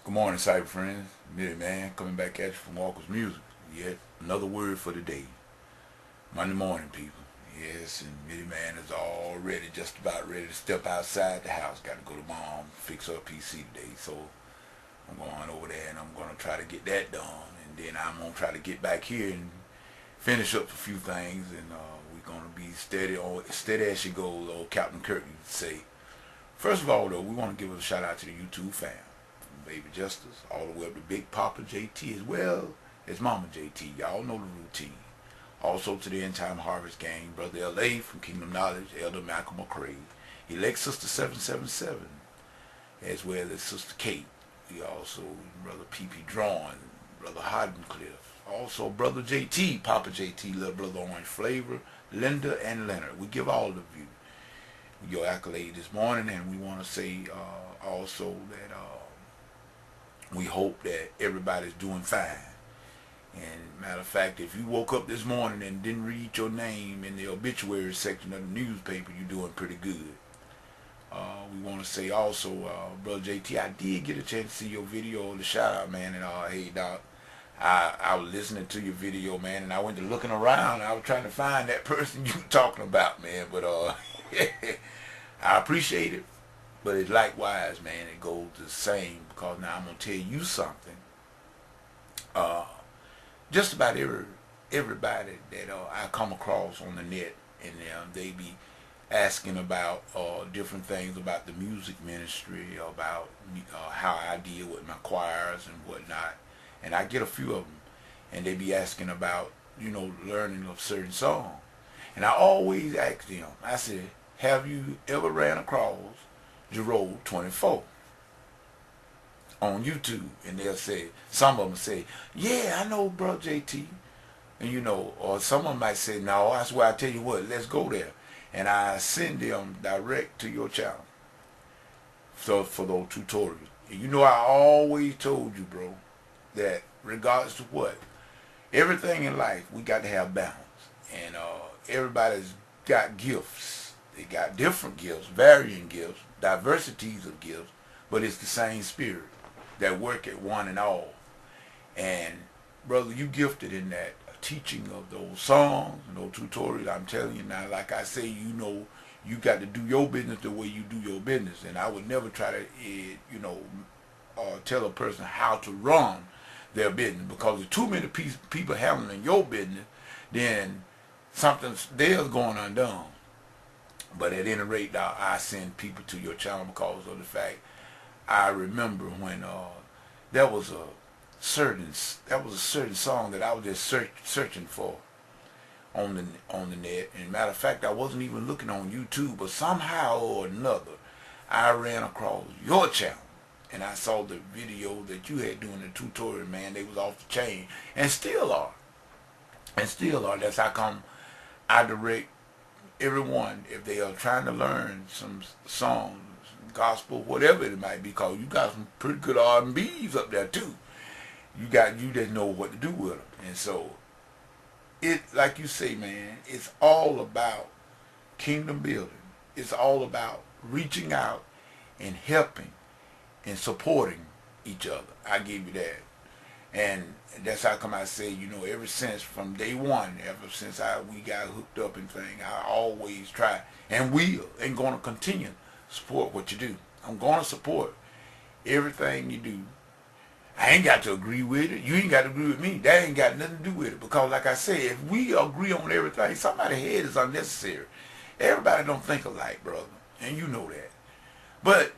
Good morning, cyber friends. Millie Man coming back at you from Walker's Music. Yet another word for the day. Monday morning, people. Yes, and Millie Man is already just about ready to step outside the house. Got to go to mom, fix her PC today. So I'm going over there and I'm going to try to get that done. And then I'm going to try to get back here and finish up a few things. And we're going to be steady as she goes, old Captain Kirk used to say. First of all, though, we want to give a shout out to the YouTube fam. Baby Justice, all the way up to Big Papa JT as well as Mama JT. Y'all know the routine. Also to the End Time Harvest Gang, Brother LA from Kingdom Knowledge, Elder Malcolm McCray, Elect Sister 777, as well as Sister Kate. We also, Brother PP Drawn, Brother Hoddencliff, also Brother JT, Papa JT, Little Brother Orange Flavor, Linda and Leonard. We give all of you your accolade this morning, and we want to say also that we hope that everybody's doing fine. And matter of fact, if you woke up this morning and didn't read your name in the obituary section of the newspaper, you're doing pretty good. We want to say also, Brother JT, I did get a chance to see your video, the shout out, man. And hey, Doc, I was listening to your video, man, and I went to looking around. I was trying to find that person you were talking about, man. But I appreciate it. But it's likewise, man, it goes the same, because now I'm going to tell you something. Just about everybody that I come across on the net, and they be asking about different things about the music ministry, about how I deal with my choirs and whatnot. And I get a few of them, and they be asking about, learning of certain songs. And I always ask them, I said, have you ever ran across Jerome 24 on YouTube? And they'll say, some of them say, yeah, I know, bro, JT. And or some of them might say, no, I swear, I tell you what, let's go there. And I send them direct to your channel. So for those tutorials. And I always told you, bro, that regardless to what, everything in life, we got to have balance. And everybody's got gifts. They got different gifts, varying gifts, diversities of gifts, but it's the same spirit that work at one and all. And brother, you gifted in that teaching of those songs and those tutorials. I'm telling you now, like I say, you got to do your business the way you do your business. And I would never try to tell a person how to run their business, because if too many people handling your business, then there's going undone. But at any rate, I send people to your channel because of the fact I remember when there was a certain song that I was just searching for on the net. And matter of fact, I wasn't even looking on YouTube, but somehow or another, I ran across your channel, and I saw the video that you had doing the tutorial. Man, they was off the chain, and still are. That's how come I direct everyone, if they are trying to learn some songs, gospel, whatever it might be, because you got some pretty good R&Bs up there too. You just know what to do with them. And so, like you say, man, it's all about kingdom building. It's all about reaching out and helping and supporting each other. I give you that. And that's how come I say, ever since from day one, ever since we got hooked up and thing, I always try and will and going to continue to support what you do. I'm going to support everything you do. I ain't got to agree with it. You ain't got to agree with me. That ain't got nothing to do with it. Because like I said, if we agree on everything, somebody's head is unnecessary. Everybody don't think alike, brother. And you know that. But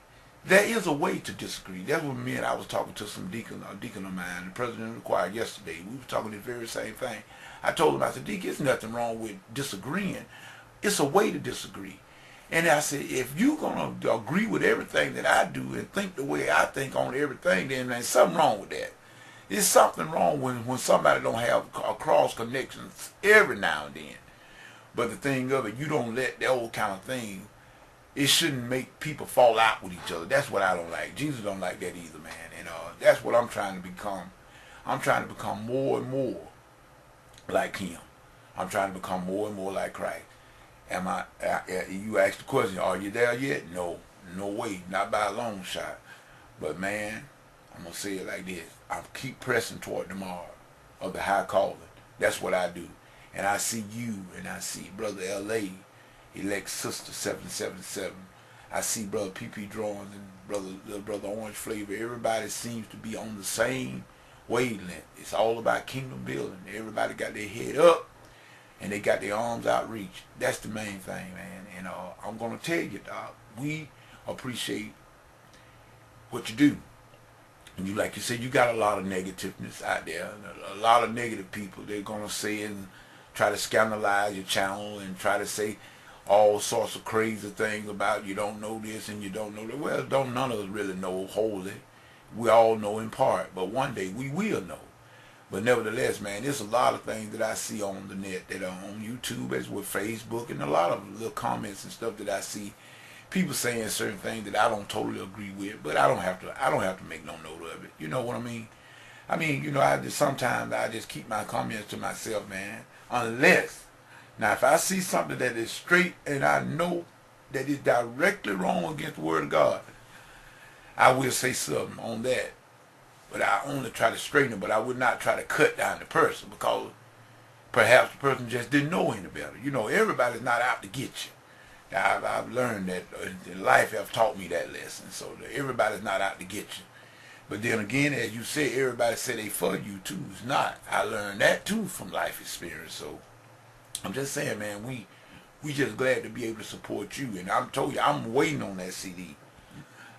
there is a way to disagree. That's what me and I was talking to some deacon of mine, the president of the choir, yesterday. We were talking the very same thing. I told him, I said, Deacon, there's nothing wrong with disagreeing. It's a way to disagree. And I said, if you're going to agree with everything that I do and think the way I think on everything, then there's something wrong with that. There's something wrong when somebody don't have a cross connections every now and then. But the thing of it, you don't let that old kind of thing, it shouldn't make people fall out with each other. That's what I don't like. Jesus don't like that either, man. And that's what I'm trying to become. I'm trying to become more and more like him. I'm trying to become more and more like Christ. You asked the question, are you there yet? No way, not by a long shot. But man, I'm going to say it like this. I keep pressing toward the mark of the high calling. That's what I do. And I see you, and I see Brother L.A., elect Sister 777. I see Brother P.P. Drawings and Brother Orange Flavor. Everybody seems to be on the same wavelength. It's all about kingdom building. Everybody got their head up, and they got their arms outreach. That's the main thing, man. And I'm going to tell you, Doc, we appreciate what you do. And you, like you said, you got a lot of negativeness out there. A lot of negative people. They're going to say and try to scandalize your channel and try to say all sorts of crazy things about you don't know this and you don't know that. Well, don't none of us really know wholly. We all know in part, but one day we will know. But nevertheless, man, there's a lot of things that I see on the net that are on YouTube, as with Facebook, and a lot of little comments and stuff that I see people saying certain things that I don't totally agree with, but I don't have to make no note of it. You know what I mean? I mean, you know, sometimes I just keep my comments to myself, man. Unless, now if I see something that is straight and I know that is directly wrong against the word of God, I will say something on that. But I only try to straighten it, but I would not try to cut down the person, because perhaps the person just didn't know any better. You know, everybody's not out to get you. Now, I've learned that life has taught me that lesson. So everybody's not out to get you. But then again, as you say, everybody say they for you too. It's not. I learned that too from life experience. So I'm just saying, man, we just glad to be able to support you. And I'm told you, I'm waiting on that CD.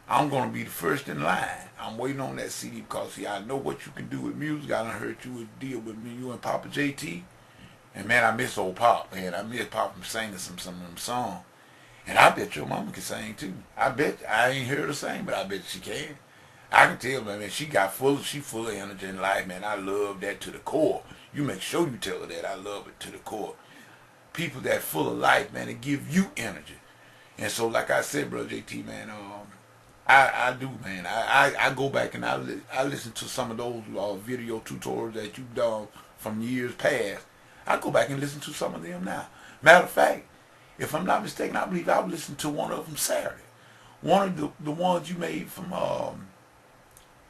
I'm going to be the first in line. I'm waiting on that CD because, see, I know what you can do with music. I done heard you would deal with me, you and Papa JT. And, man, I miss old Pop, man. I miss Pop from singing some of them songs. And I bet your mama can sing, too. I bet. I ain't heard her sing, but I bet she can. I can tell, man, she full of energy in life, man. I love that to the core. You make sure you tell her that. I love it to the core. People that full of life, man, that give you energy. And so, like I said, Brother JT, man, I do, man. I go back and I listen to some of those video tutorials that you've done from years past. I go back and listen to some of them now. Matter of fact, if I'm not mistaken, I believe I listened to one of them Saturday. One of the ones you made from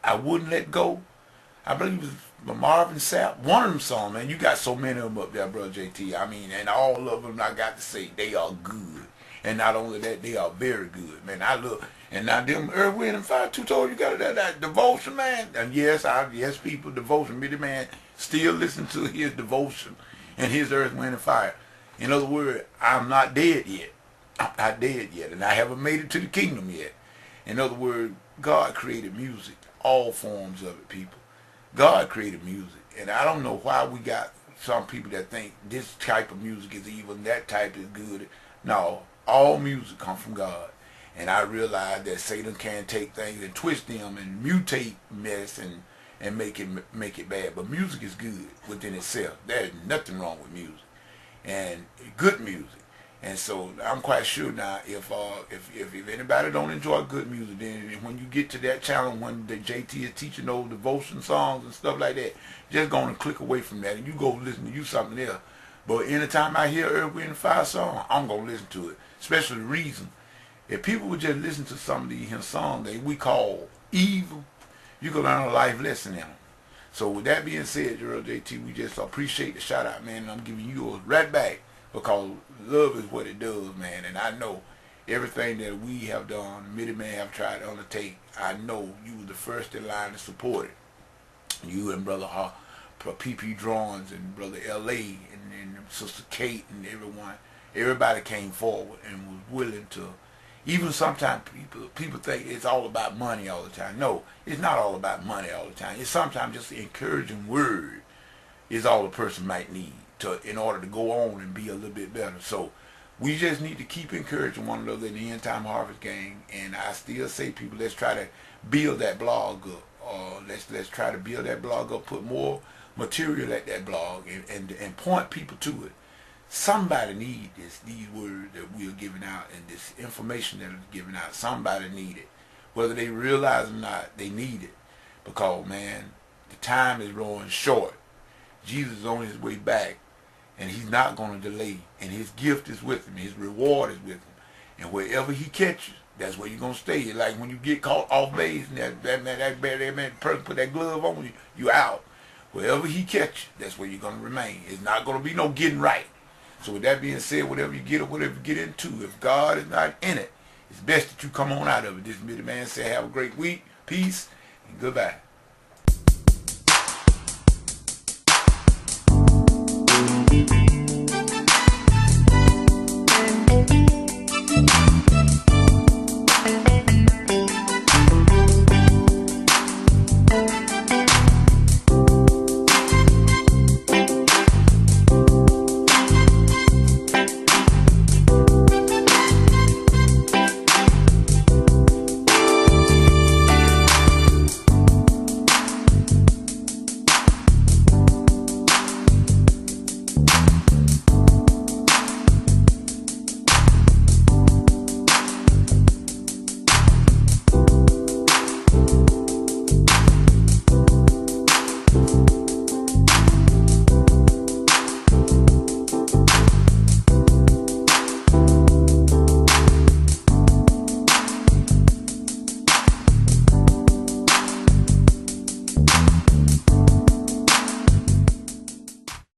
I Wouldn't Let Go. I believe it was Marvin Sapp. One of them songs, man. You got so many of them up there, Brother JT. I mean, and all of them, I got to say, they are good. And not only that, they are very good, man. I love. And now them Earth, Wind, and Fire tutorials, you got that devotion, man. And yes, people, devotion. Me, the man, still listen to his devotion and his Earth, Wind, and Fire. In other words, I'm not dead yet. I'm not dead yet, and I haven't made it to the kingdom yet. In other words, God created music, all forms of it, people. God created music, and I don't know why we got some people that think this type of music is evil and that type is good. No, all music comes from God. And I realize that Satan can take things and twist them and mutate mess and make it bad. But music is good within itself. There's nothing wrong with music, and good music. And so I'm quite sure now, if anybody don't enjoy good music, then when you get to that channel when the JT is teaching those devotion songs and stuff like that, just go and click away from that and you go listen to you something else. But anytime I hear Earth, Wind, and Fire song, I'm gonna listen to it. Especially the reason. If people would just listen to some of these songs that we call evil, you can learn a life lesson in them. So with that being said, Gerald JT, we just appreciate the shout out, man. And I'm giving you a right back because love is what it does, man. And I know everything that we have done, many men have tried to undertake, I know you were the first in line to support it. You and Brother P.P. Drawings and Brother L.A. and Sister Kate and everyone. Everybody came forward and was willing to. Even sometimes people think it's all about money all the time. No, it's not all about money all the time. It's sometimes just an encouraging word is all a person might need in order to go on and be a little bit better. So we just need to keep encouraging one another in the End Time Harvest Gang. And I still say, people, let's try to build that blog up. Let's try to build that blog up, put more material at that blog, and point people to it. Somebody need these words that we are giving out and this information that is given out. Somebody need it. Whether they realize it or not, they need it. Because, man, the time is growing short. Jesus is on his way back, and he's not going to delay. And his gift is with him. His reward is with him. And wherever he catches, that's where you're gonna stay. Like when you get caught off base, and that person put that glove on you, you out. Wherever he catch you, that's where you're gonna remain. It's not gonna be no getting right. So with that being said, whatever you get or whatever you get into, if God is not in it, it's best that you come on out of it. This is the man say, have a great week, peace, and goodbye.